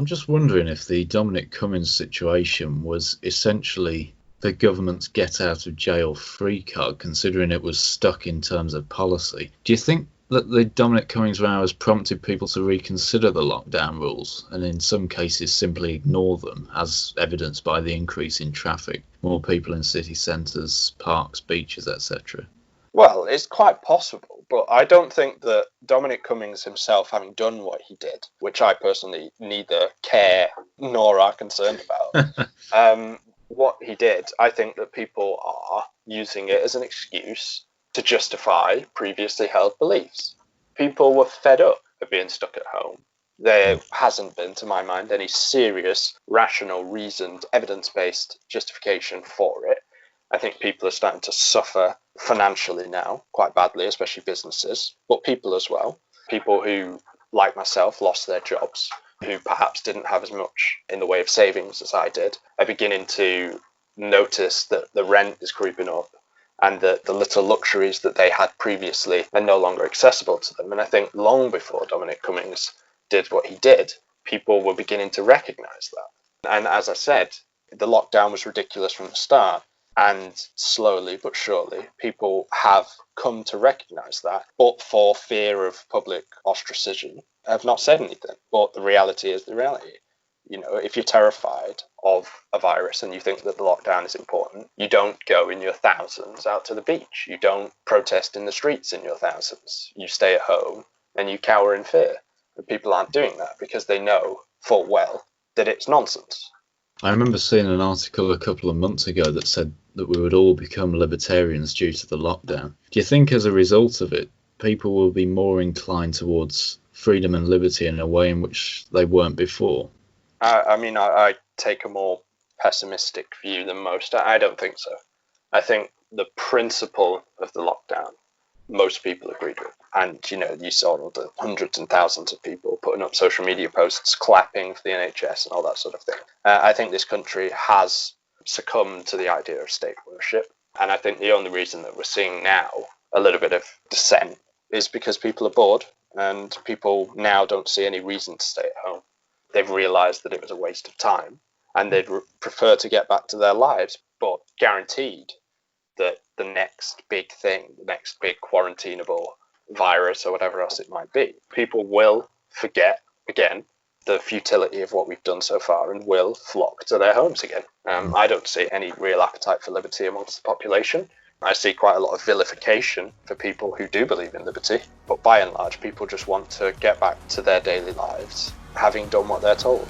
I'm just wondering if the Dominic Cummings situation was essentially the government's get out of jail free card, considering it was stuck in terms of policy. Do you think that the Dominic Cummings row has prompted people to reconsider the lockdown rules and in some cases simply ignore them, as evidenced by the increase in traffic, more people in city centres, parks, beaches, etc.? Well, it's quite possible, but I don't think that Dominic Cummings himself, having done what he did, which I personally neither care nor are concerned about, what he did, I think that people are using it as an excuse to justify previously held beliefs. People were fed up of being stuck at home. There hasn't been, to my mind, any serious, rational, reasoned, evidence-based justification for it. I think people are starting to suffer financially now, quite badly, especially businesses, but people as well. People who, like myself, lost their jobs, who perhaps didn't have as much in the way of savings as I did, are beginning to notice that the rent is creeping up and that the little luxuries that they had previously are no longer accessible to them. And I think long before Dominic Cummings did what he did, people were beginning to recognise that. And as I said, the lockdown was ridiculous from the start. And slowly but surely, people have come to recognise that, but for fear of public ostracism, have not said anything. But the reality is the reality. You know, if you're terrified of a virus and you think that the lockdown is important, you don't go in your thousands out to the beach. You don't protest in the streets in your thousands. You stay at home and you cower in fear. And people aren't doing that because they know full well that it's nonsense. I remember seeing an article a couple of months ago that said that we would all become libertarians due to the lockdown. Do you think as a result of it, people will be more inclined towards freedom and liberty in a way in which they weren't before? I take a more pessimistic view than most. I don't think so. I think the principle of the lockdown, most people agreed with. And, you know, you saw all the hundreds and thousands of people putting up social media posts, clapping for the NHS and all that sort of thing. I think this country has succumbed to the idea of state worship. And I think the only reason that we're seeing now a little bit of dissent is because people are bored and people now don't see any reason to stay at home. They've realised that it was a waste of time and they'd prefer to get back to their lives, but guaranteed that the next big thing, the next big quarantinable virus or whatever else it might be, people will forget again the futility of what we've done so far and will flock to their homes again. I don't see any real appetite for liberty amongst the population. I see quite a lot of vilification for people who do believe in liberty, but by and large people just want to get back to their daily lives having done what they're told.